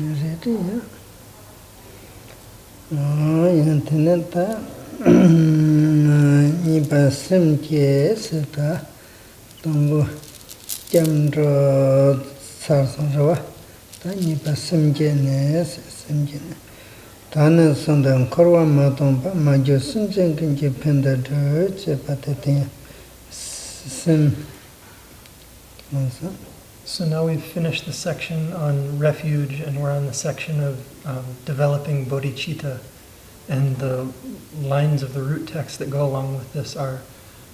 Ready, yeah. Oh, Yantineta. Nipa Simke Sita. Tombo Jamdro Sarsonjawa. Nipa Simke Nes, Simke. Tana Sundan Korwa Matomba, Majo Sunjan Kinji Penda Dutch, Patatin Sim. So now we've finished the section on refuge, and we're on the section of developing bodhicitta. And the lines of the root text that go along with this are,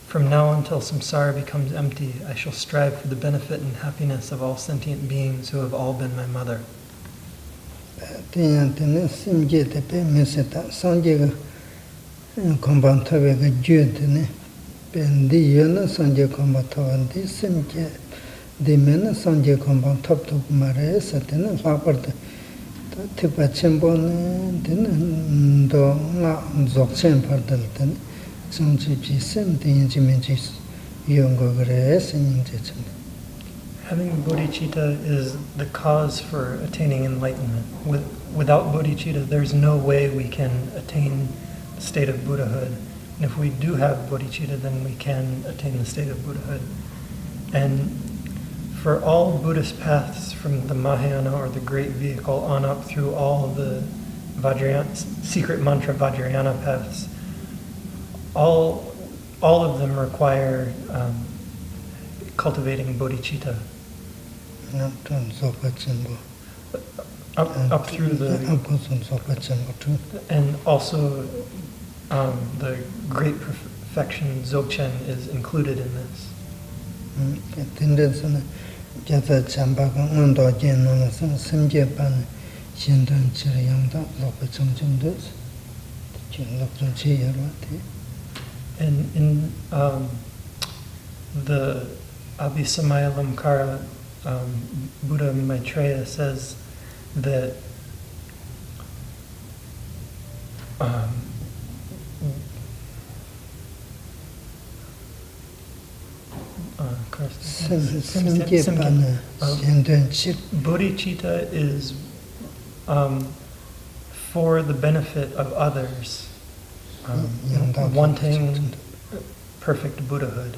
from now until samsara becomes empty, I shall strive for the benefit and happiness of all sentient beings who have all been my mother. The men Sanje Compound top to Mare, Satin, Lapard, Tipachembon, then do Zoxen Pardalton, some gypsy, 17 images, younger grass and Having bodhicitta is the cause for attaining enlightenment. Without bodhicitta, there's no way we can attain the state of Buddhahood. And if we do have bodhicitta, then we can attain the state of Buddhahood. And for all Buddhist paths, from the Mahayana or the Great Vehicle on up through all the Vajrayana, secret mantra Vajrayana paths, all of them require cultivating bodhicitta. Up through the... And also the great perfection Dzogchen is included in this. Jatha Chambaka Ngondro Gen Simje Pan Shindan Chiriyangda Lopa Chumchum does. And in the Abhisamaya Lamkara, Buddha Maitreya says that bodhicitta is for the benefit of others, wanting perfect Buddhahood,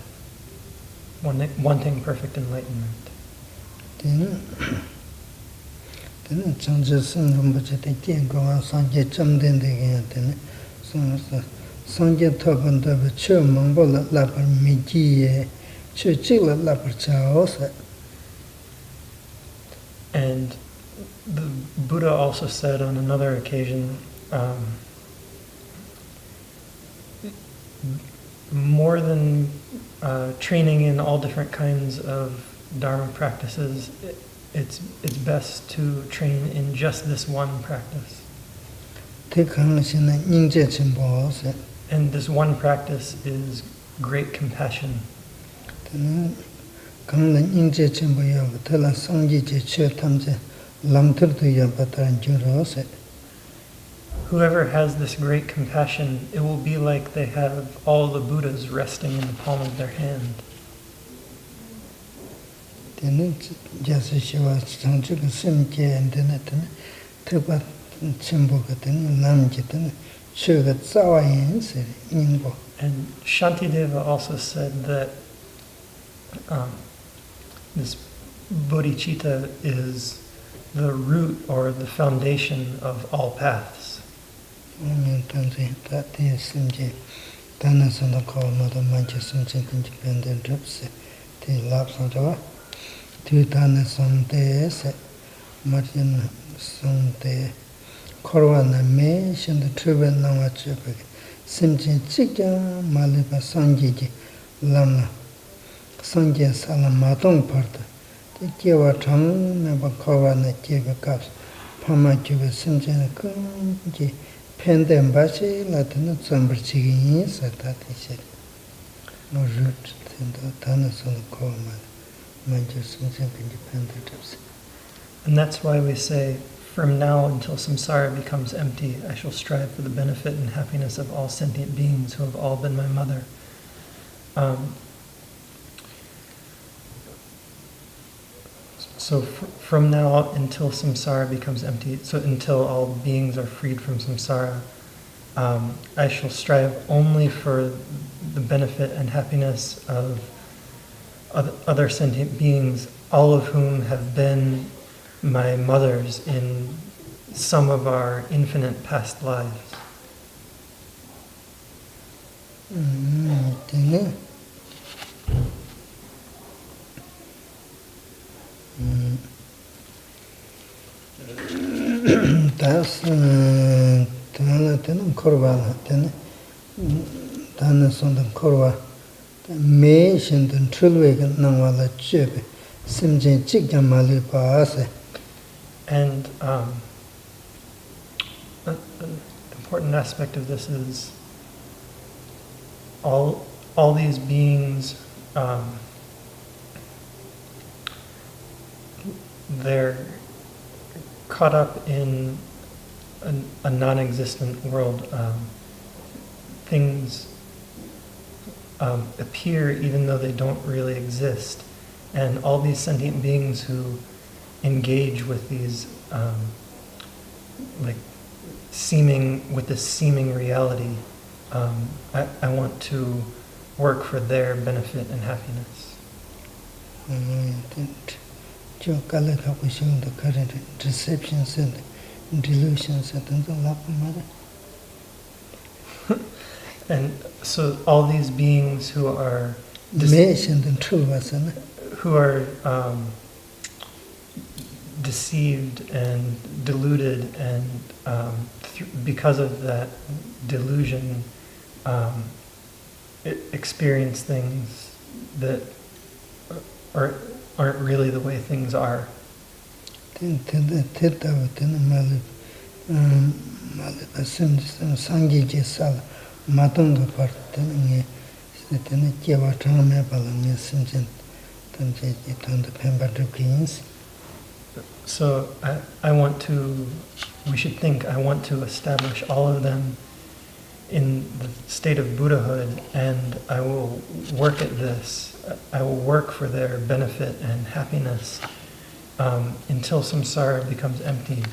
wanting perfect enlightenment. Then Changes Rinpoche Tian Goan Sanje Chamden again, Sanje Toban the Chu Mongol Lapper Miji. And the Buddha also said on another occasion, more than training in all different kinds of Dharma practices, it's best to train in just this one practice. And this one practice is great compassion. Whoever has this great compassion, it will be like they have all the Buddhas resting in the palm of their hand. And Shantideva also said that this bodhicitta is the root or the foundation of all paths. Lama Sonam Salamatong Parta, the GYUR never cover the Jiva Caps, Pama Juba Simjan Kunji, Pendem Bashi, Latin Samberchi, said that he said. No root in the Tanason Koma, Major Simjan independent. And that's why we say, from now until samsara becomes empty, I shall strive for the benefit and happiness of all sentient beings who have all been my mother. So from now until samsara becomes empty, so until all beings are freed from samsara, I shall strive only for the benefit and happiness of other sentient beings, all of whom have been my mothers in some of our infinite past lives. Das tenen korwa tenen dan sondan korwa me shindan trulwegen nangwala chebe simjen chikja mali paase. And an important aspect of this is all these beings, they're caught up in a non-existent world. Things appear even though they don't really exist. And all these sentient beings who engage with these with this seeming reality, I want to work for their benefit and happiness. The current deceptions and delusions and so all these beings who are deceived and deluded, and because of that delusion, experience things that aren't really the way things are. So we should think, I want to establish all of them in the state of Buddhahood, and I will work at this. I will work for their benefit and happiness until samsara becomes empty.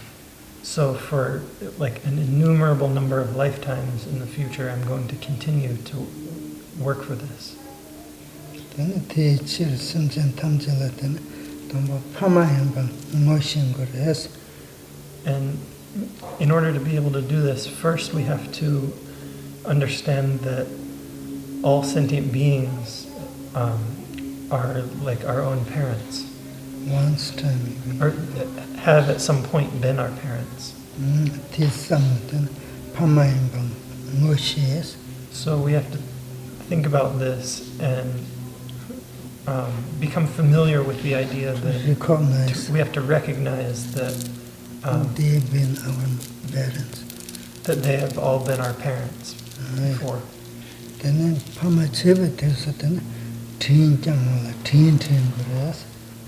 So for an innumerable number of lifetimes in the future, I'm going to continue to work for this. And in order to be able to do this, first we have to understand that all sentient beings are like our own parents. Or have at some point been our parents. So we have to think about this and become familiar with the idea that we have to recognize that they've been our parents. That they have all been our parents before.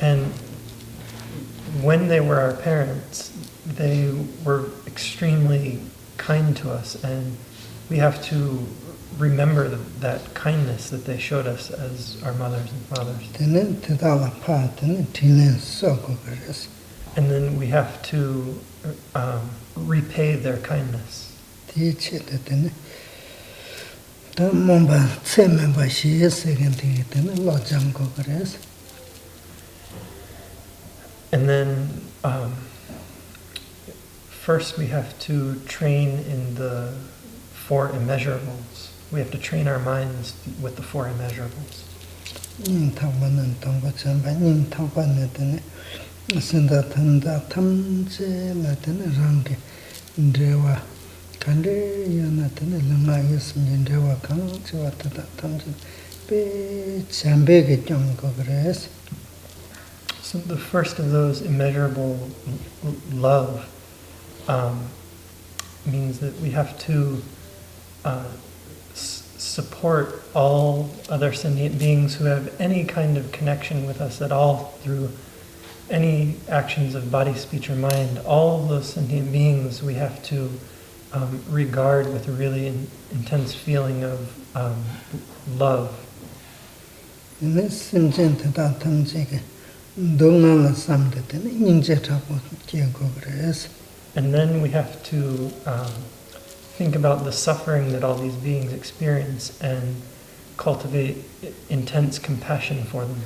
And when they were our parents, they were extremely kind to us, and we have to remember that kindness that they showed us as our mothers and fathers. And then we have to repay their kindness. And then first we have to train in the four immeasurables. We have to train our minds with the four immeasurables. So the first of those, immeasurable love, means that we have to support all other sentient beings who have any kind of connection with us at all through any actions of body, speech, or mind. All those sentient beings we have to regard with a really intense feeling of love. And then we have to think about the suffering that all these beings experience and cultivate intense compassion for them.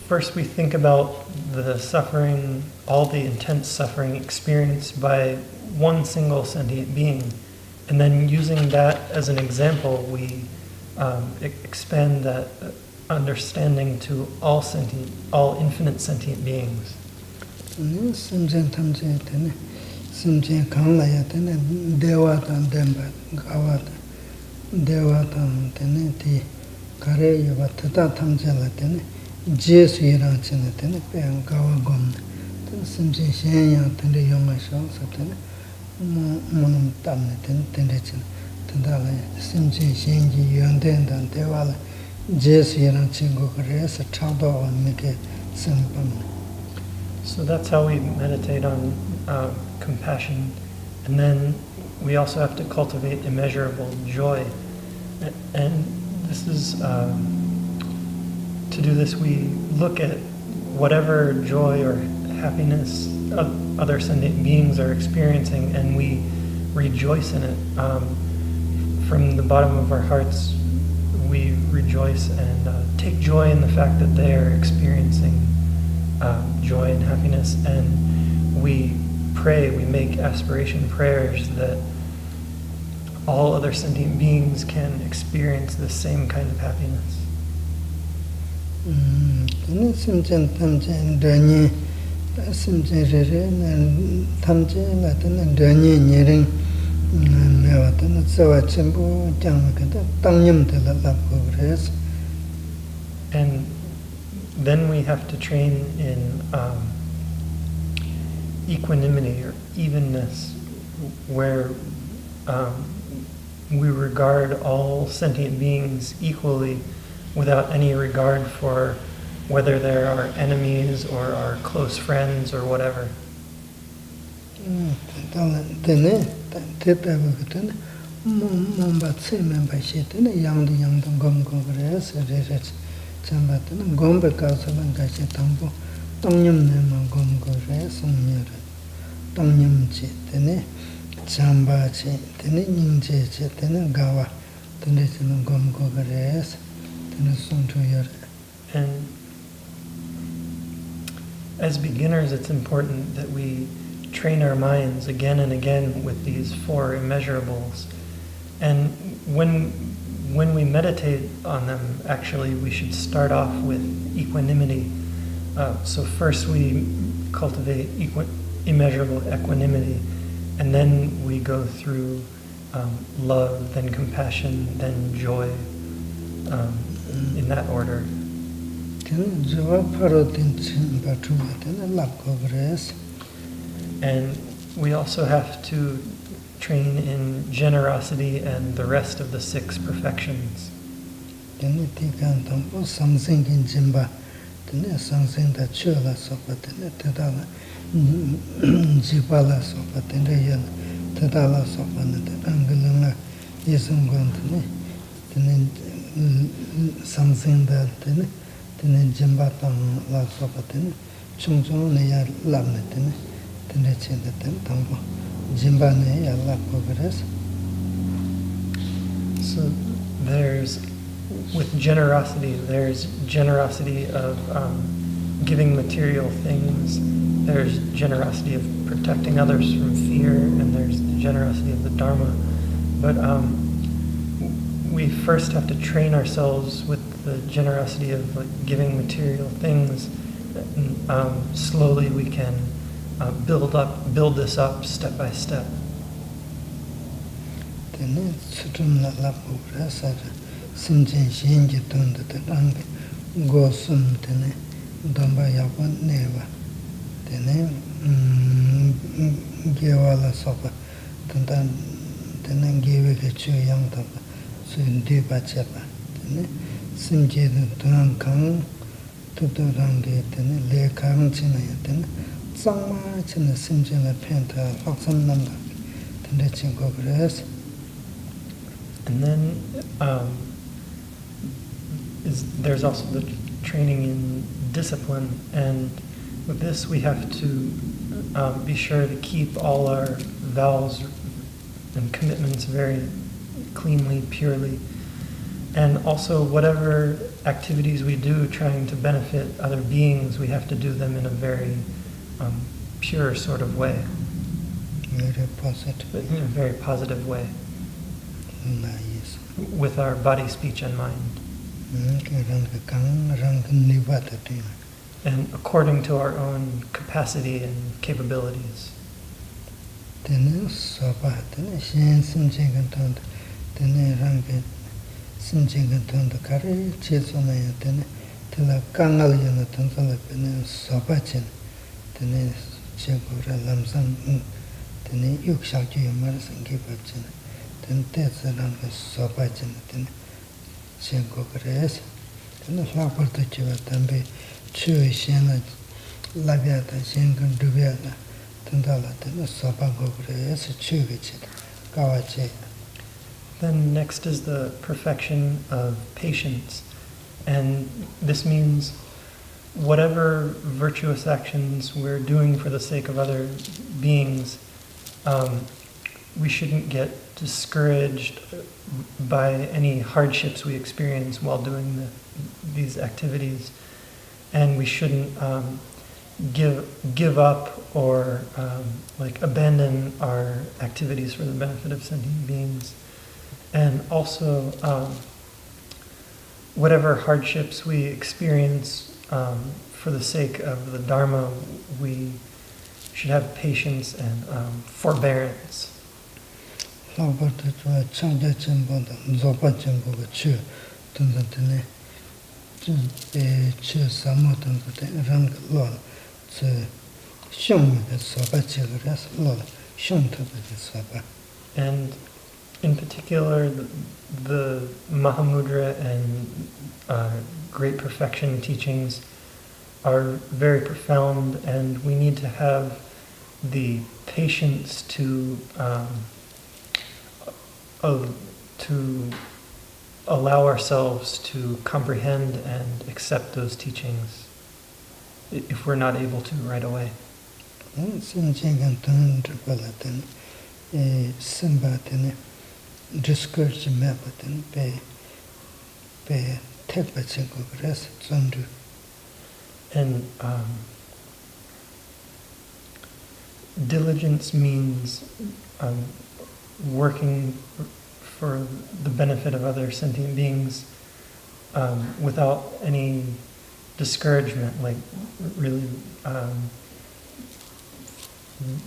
First we think about the suffering, all the intense suffering experienced by one single sentient being. And then using that as an example, we expand that understanding to all infinite sentient beings. So that's how we meditate on compassion. And then we also have to cultivate immeasurable joy. And this is, to do this, we look at whatever joy or happiness other sentient beings are experiencing, and we rejoice in it. From the bottom of our hearts, we rejoice and take joy in the fact that they are experiencing joy and happiness, and we pray, we make aspiration prayers that all other sentient beings can experience the same kind of happiness. And then we have to train in equanimity or evenness, where we regard all sentient beings equally without any regard for whether they're our enemies or our close friends or whatever. And as beginners, it's important that we train our minds again and again with these four immeasurables. And when we meditate on them, actually, we should start off with equanimity. So first we cultivate immeasurable equanimity, and then we go through love, then compassion, then joy, in that order. And we also have to train in generosity and the rest of the 6 perfections. So with generosity, there's generosity of giving material things, there's generosity of protecting others from fear, and there's the generosity of the Dharma. But we first have to train ourselves with the generosity of giving material things. And, slowly we can build this up step by step. tsangma china simchina penta laksam namda tanda chinko kres. And then there's also the training in discipline, and with this we have to be sure to keep all our vows and commitments very cleanly, purely, and also whatever activities we do trying to benefit other beings, we have to do them in a very pure sort of way. Very positive. In a very positive way. Yes. With our body, speech, and mind. And according to our own capacity and capabilities. Then soba, then shen simching and then rank simching and the carry, chesona, then till a kangal unit and soba chin, then chegura lamsam, then you shall do your mars and give up chin, then that's around the soba chin, then chengo grass, then the flower to chiva, then be chew shena labiata, shengun dubiata. Then next is the perfection of patience, and this means whatever virtuous actions we're doing for the sake of other beings, we shouldn't get discouraged by any hardships we experience while doing these activities, and we shouldn't give up or abandon our activities for the benefit of sentient beings. And also, whatever hardships we experience for the sake of the Dharma, we should have patience and forbearance. And in particular, the Mahamudra and Great Perfection teachings are very profound, and we need to have the patience to allow ourselves to comprehend and accept those teachings if we're not able to right away. And diligence means working for the benefit of other sentient beings without any discouragement, like really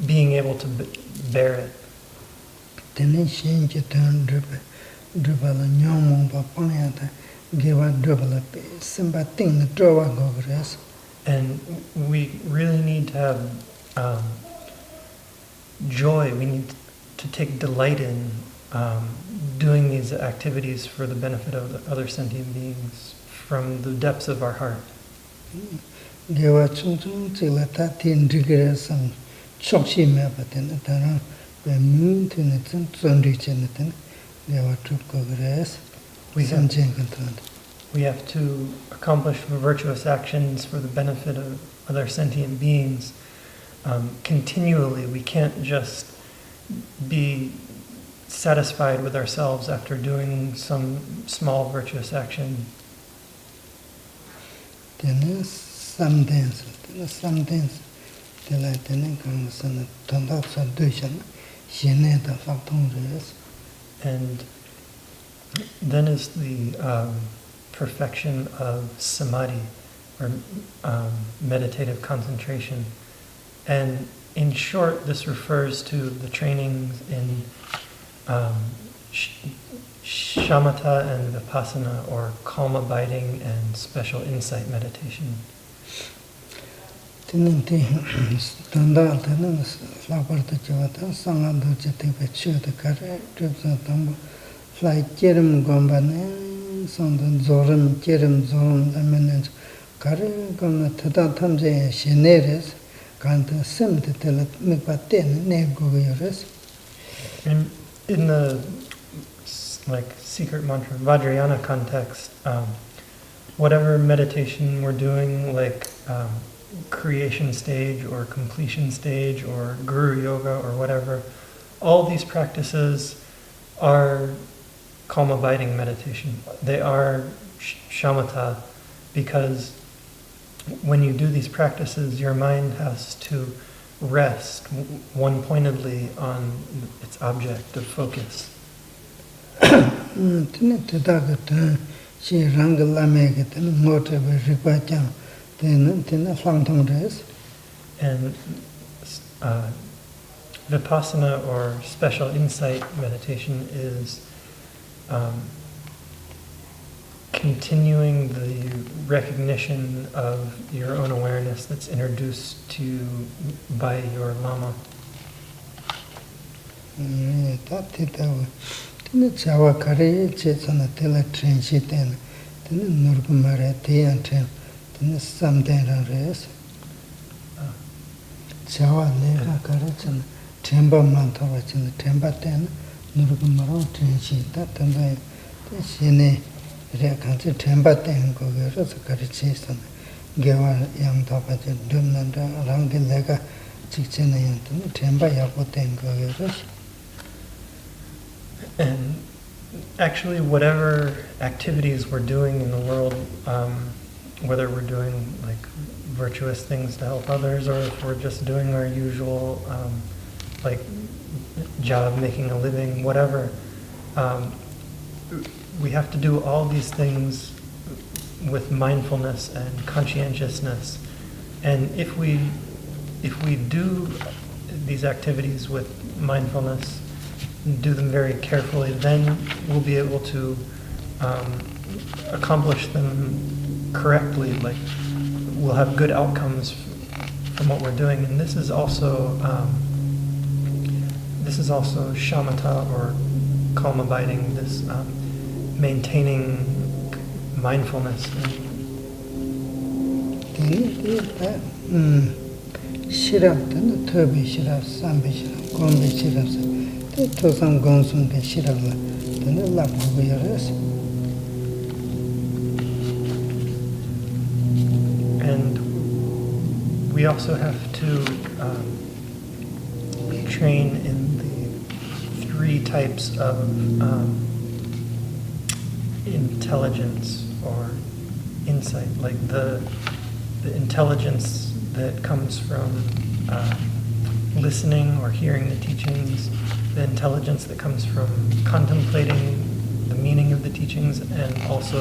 being able to bear it. And we really need to have joy. We need to take delight in doing these activities for the benefit of the other sentient beings from the depths of our heart. We have to accomplish virtuous actions for the benefit of other sentient beings continually. We can't just be satisfied with ourselves after doing some small virtuous action. And then is the perfection of samadhi, or meditative concentration. And in short, this refers to the trainings in shamatha and vipassana, or calm abiding and special insight meditation. kanta sem te tela mikpa ten ne gogayores. And in the like secret mantra Vajrayana context, whatever meditation we're doing, like creation stage or completion stage or guru yoga or whatever, all these practices are calm abiding meditation. They are shamatha, because when you do these practices, your mind has to rest one-pointedly on its object of focus. And vipassana or special insight meditation is continuing the recognition of your own awareness that's introduced to you by your Lama. And actually, whatever activities we're doing in the world, whether we're doing like virtuous things to help others, or if we're just doing our usual like job, making a living, whatever, we have to do all these things with mindfulness and conscientiousness. And if we do these activities with mindfulness, do them very carefully, then we'll be able to accomplish them correctly. Like, we'll have good outcomes from what we're doing. And this is also shamatha, or calm abiding. This maintaining mindfulness. And we also have to train in the three types of intelligence or insight, like the intelligence that comes from listening or hearing the teachings, the intelligence that comes from contemplating the meaning of the teachings, and also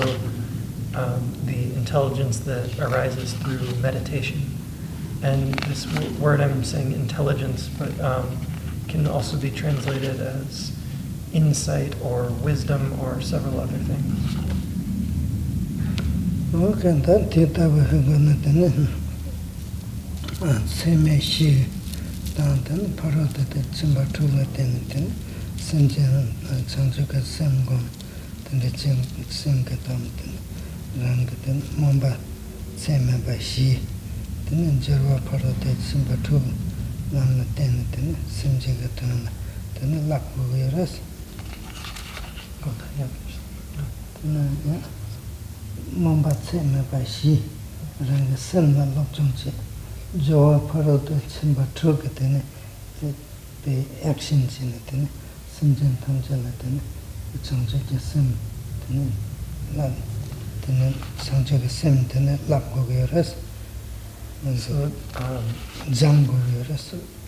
the intelligence that arises through meditation. And this word I'm saying intelligence, but can also be translated as insight or wisdom or several other things.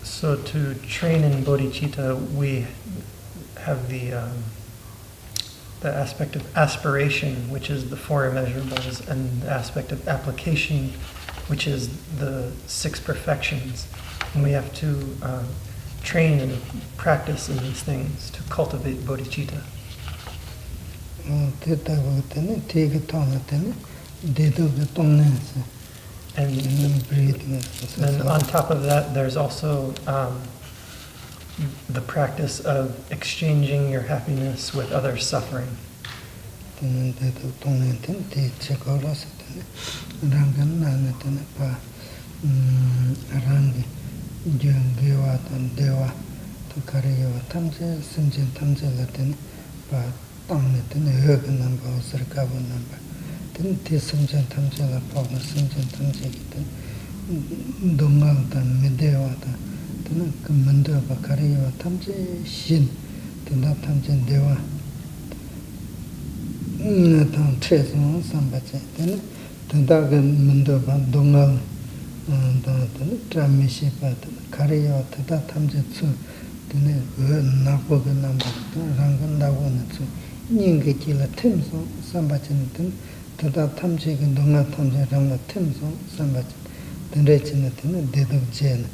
So to train in bodhicitta, we have the aspect of aspiration, which is the four immeasurables, and the aspect of application, which is the six perfections. And we have to train and practice in these things to cultivate bodhicitta. And then on top of that, there's also the practice of exchanging your happiness with others' suffering. rangi gyungiwa tan dewa to kariyawa tamze simchen tamze la ten pa tamne ten yog namba osirkava namba ten te simchen tamze la pa simchen tamze ki ten dongal tan medewa tan ten kumendo pa kariyawa tamze shin ten tamze dewa tan tresmo sambache ten tanda mendo pa dongal tramishi pa kariyawa tada tamze tsu tene nakbo ga namba ranga nakbo na tsu nyingi ki la temso sambache ten tada tamze ga donga tamze ranga temso sambache tenre chine tene dedok jene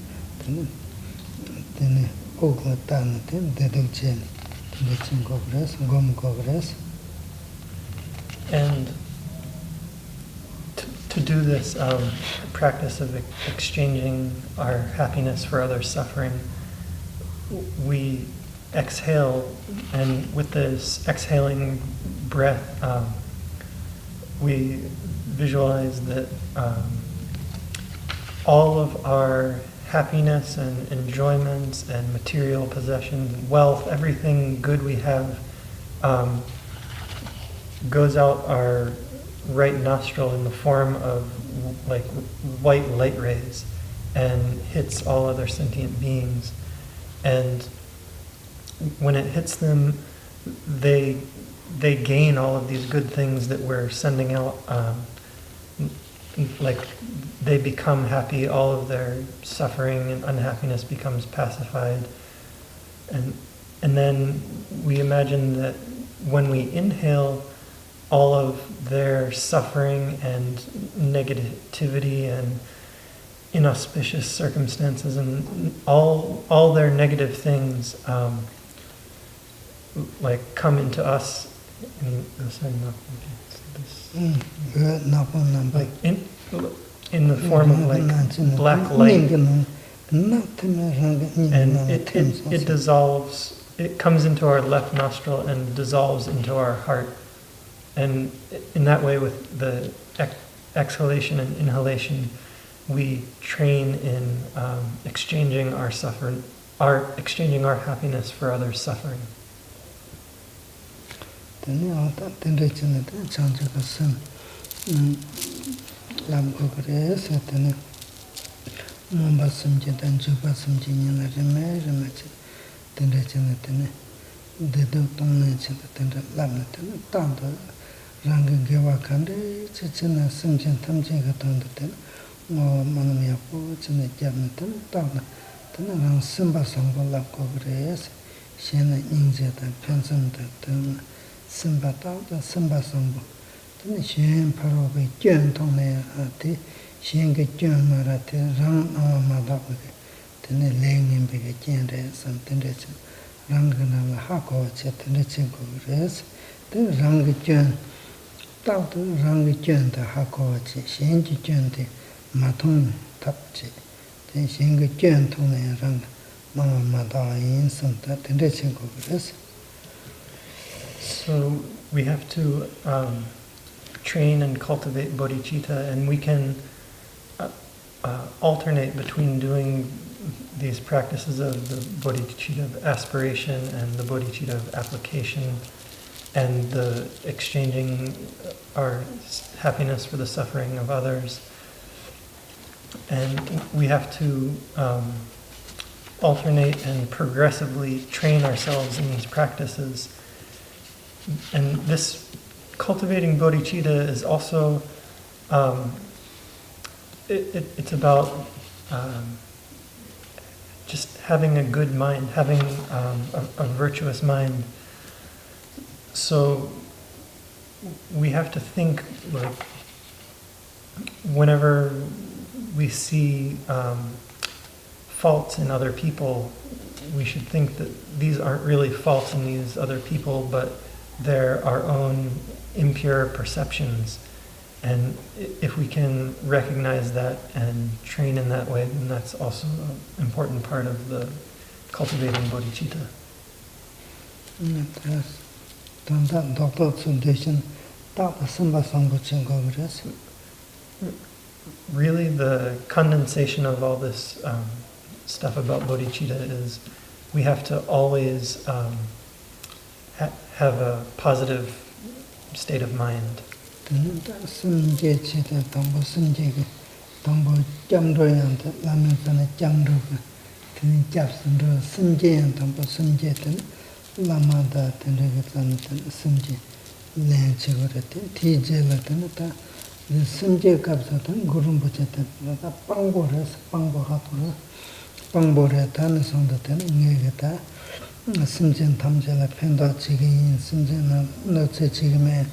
tene ogla tana tene dedok jene tene chin gogres gom gogres. And to do this practice of exchanging our happiness for others' suffering, we exhale, and with this exhaling breath, we visualize that all of our happiness and enjoyments and material possessions, wealth, everything good we have, goes out our right nostril in the form of like white light rays and hits all other sentient beings. And when it hits them, they gain all of these good things that we're sending out. Like they become happy, all of their suffering and unhappiness becomes pacified. And then we imagine that when we inhale, all of their suffering and negativity and inauspicious circumstances and all their negative things like come into us like in the form of like black light, and it dissolves. It comes into our left nostril and dissolves into our heart. And in that way, with the exhalation and inhalation, we train in exchanging our suffering, exchanging our happiness for others' suffering. Ranga gewa kande chichina simchen tamche ga tanda ten ngo manam yapo chine gyabna ten tanda ten rang simba sangpa lap kogres shena nyingze ta pensam ta ten simba tanda simba sangpa ten shen paro be gyan tongne ati shen ge gyan mara te rang awa madakwa ge ten lengin be ge gyan re san ten re chen ranga nama hako che ten re chen kogres ten ranga gyan tātū rāngi gyōnta hākōwa chī, shēngi gyōnti mātōng tāp chī, tēn shēngi gyōntōng nā rāngi māngā mātāwa yīn sōntā, tēn rē chīng kōku rēs. So we have to train and cultivate bodhicitta, and we can alternate between doing these practices of the bodhicitta of aspiration and the bodhicitta of application, and the exchanging our happiness for the suffering of others. And we have to alternate and progressively train ourselves in these practices. And this cultivating bodhicitta is also, it's about just having a good mind, having a virtuous mind. So we have to think, like, whenever we see faults in other people, we should think that these aren't really faults in these other people, but they're our own impure perceptions. And if we can recognize that and train in that way, then that's also an important part of the cultivating bodhicitta. really the condensation of all this stuff about bodhicitta is we have to always have a positive state of mind. Sentient tamjala penda chigin sentient no chigime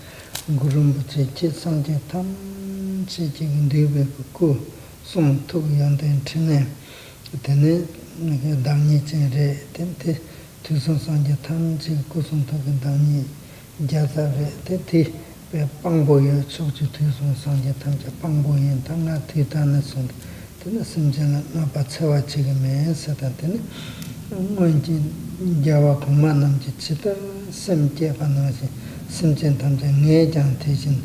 Rinpoche sangje tam chigin debe ku sum tu yanden tene tene dangi chere tente tu sangje tam chi ku sum tu dangi jaza re te pe pangbo ye chokju tu sangje tam cha pangbo yen tanga ti tan son tene sentient na pa chawa chigime sata tene Monji Jawa Kumanam Chita, Semche Panashi, Semchen Tamja, Nejang Tishin,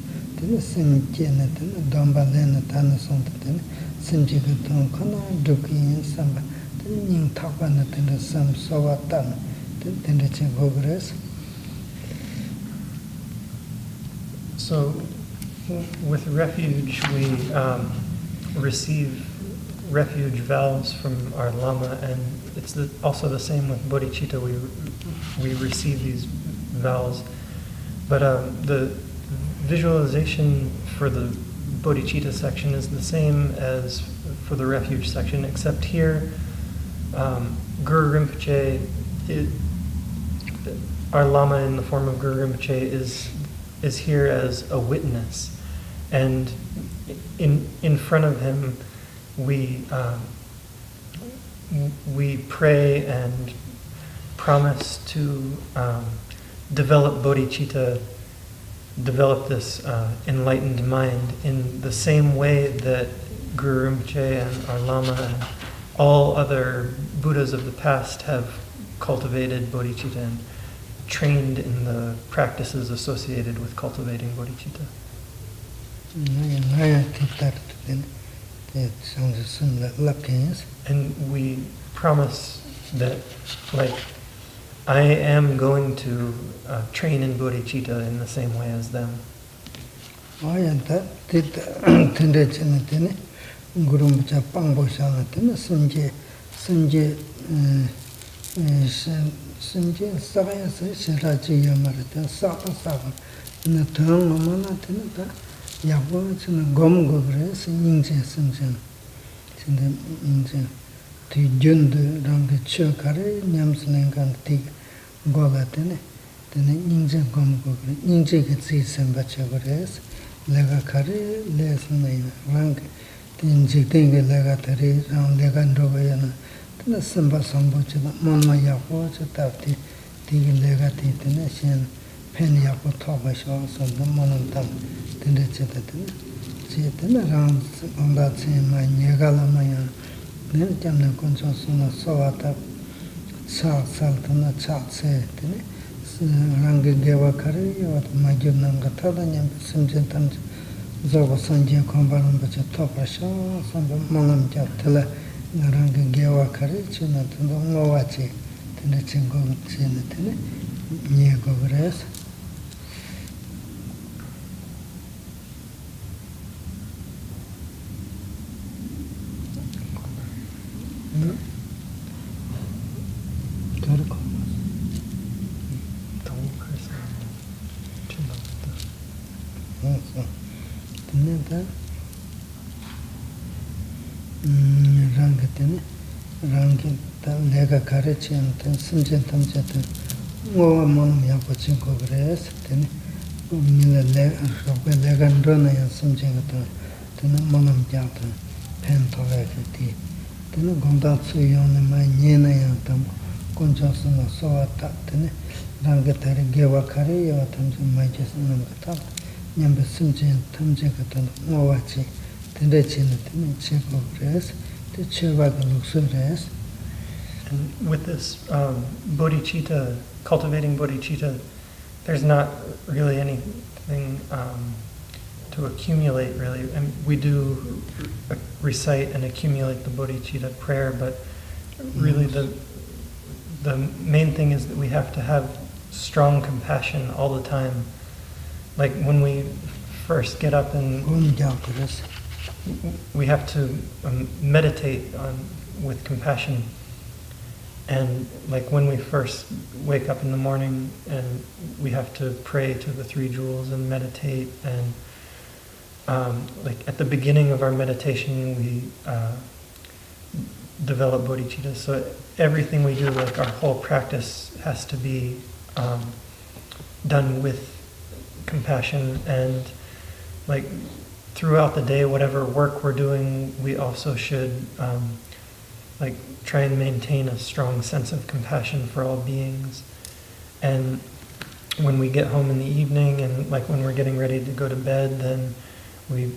Semchen, Dombalena Tanason, Semchikaton, Kona, Duki, Samba, Ning Tapana, Sam Sawatan, Tendechen Progress. So, with refuge, we receive refuge vows from our Lama, and it's also the same with Bodhicitta. We receive these vows, but the visualization for the Bodhicitta section is the same as for the refuge section, except here, Guru Rinpoche, our Lama in the form of Guru Rinpoche is here as a witness, and in front of him, we pray and promise to develop bodhicitta, develop this enlightened mind in the same way that Guru Rinpoche and our Lama and all other Buddhas of the past have cultivated bodhicitta and trained in the practices associated with cultivating bodhicitta. And we promise that, like, I am going to train in bodhicitta in the same way as them. And with this bodhicitta, cultivating bodhicitta, there's not really anything to accumulate, really. And we do recite and accumulate the Bodhicitta prayer, but really the main thing is that we have to have strong compassion all the time. Like when we first get up and we have to meditate with compassion. And like when we first wake up in the morning and we have to pray to the three jewels and meditate, and like at the beginning of our meditation we develop bodhicitta. So everything we do, like our whole practice has to be done with compassion, and like throughout the day, whatever work we're doing, we also should like try and maintain a strong sense of compassion for all beings. And when we get home in the evening and like when we're getting ready to go to bed, then we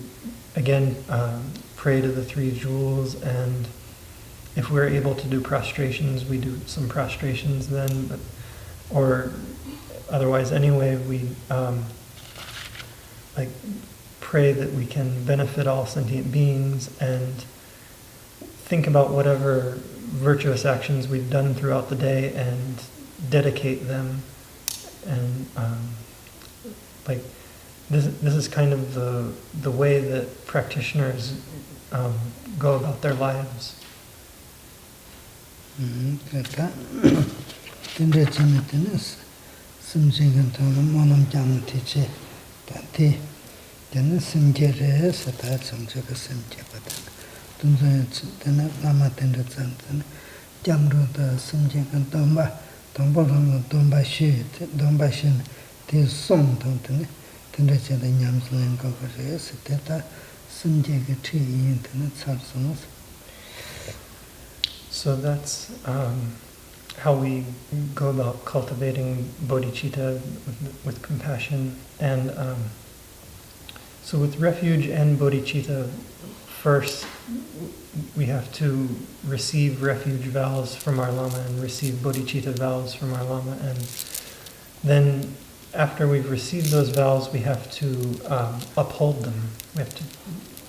again pray to the three jewels, and if we're able to do prostrations, we do some prostrations then, but, or otherwise anyway, we like pray that we can benefit all sentient beings and think about whatever virtuous actions we've done throughout the day and dedicate them. And like this is kind of the way that practitioners go about their lives. So that's how we go about cultivating bodhicitta with compassion. And so with refuge and bodhicitta, first we have to receive refuge vows from our Lama and receive bodhicitta vows from our Lama. And then after we've received those vows, we have to uphold them. We have to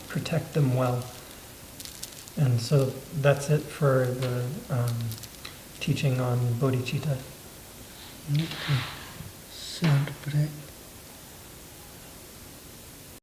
protect them well. And so that's it for the teaching on bodhicitta. Sound break.